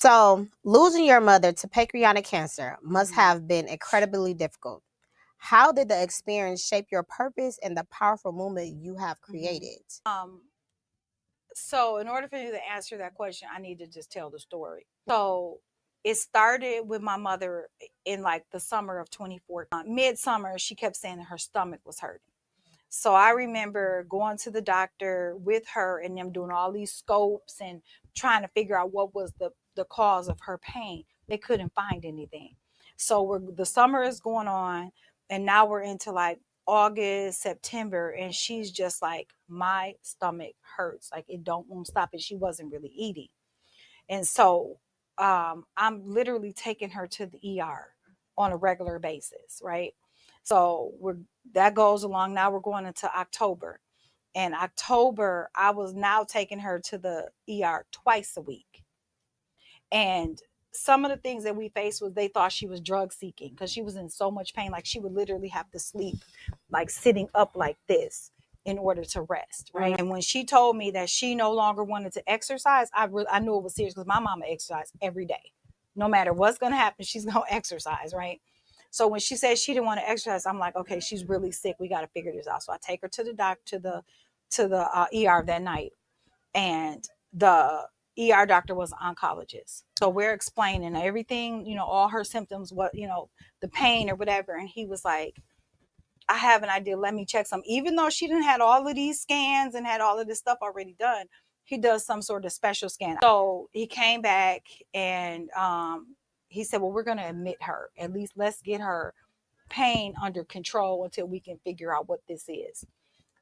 So, losing your mother to pancreatic cancer must have been incredibly difficult. How did the experience shape your purpose and the powerful movement you have created? So in order for you to answer that question, I need to just tell the story. So it started with my mother in like the summer of 2014. Midsummer, she kept saying that her stomach was hurting. So I remember going to the doctor with her and them doing all these scopes and trying to figure out what was the cause of her pain. They couldn't find anything. So the summer is going on, and now we're into like August, September, and she's just like, my stomach hurts. Like it don't won't stop. And she wasn't really eating. And so I'm literally taking her to the ER on a regular basis, right? So that goes along. Now we're going into October. And October, I was now taking her to the ER twice a week. And some of the things that we faced was they thought she was drug seeking because she was in so much pain. Like she would literally have to sleep like sitting up like this in order to rest, right? And when she told me that she no longer wanted to exercise, I knew it was serious because my mama exercised every day. No matter what's going to happen, she's going to exercise, right? So when she said she didn't want to exercise, I'm like, okay, she's really sick. We got to figure this out. So I take her to the doctor, to the ER that night, and the ER doctor was an oncologist. So we're explaining everything, all her symptoms, what, the pain or whatever. And he was like, I have an idea. Let me check some. Even though she didn't had all of these scans and had all of this stuff already done, he does some sort of special scan. So he came back and he said, well, we're going to admit her. At least let's get her pain under control until we can figure out what this is.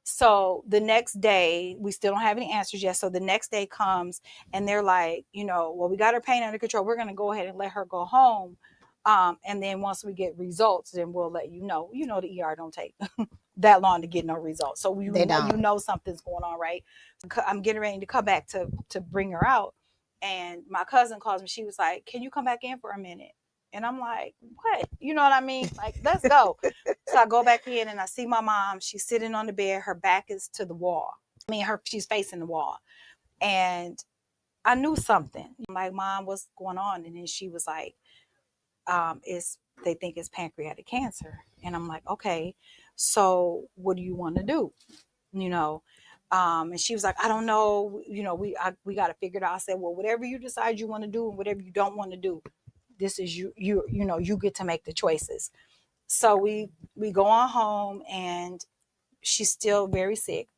So the next day, we still don't have any answers yet. So the next day comes and they're like, well, we got her pain under control. We're going to go ahead and let her go home. And then once we get results, then we'll let you know. The ER don't take that long to get no results. So They don't. something's going on, right? I'm getting ready to come back to bring her out. And my cousin calls me. She was like, can you come back in for a minute? And I'm like, what? You know what I mean? Like, let's go. So I go back in and I see my mom. She's sitting on the bed. Her back is to the wall. She's facing the wall. And I knew something. I'm like, Mom, what's going on? And then she was like, they think it's pancreatic cancer. And I'm like, okay, so what do you want to do? You know, and she was like, I don't know. We got to figure it out. I said, well, whatever you decide you want to do and whatever you don't want to do, this is you get to make the choices. So we go on home and she's still very sick.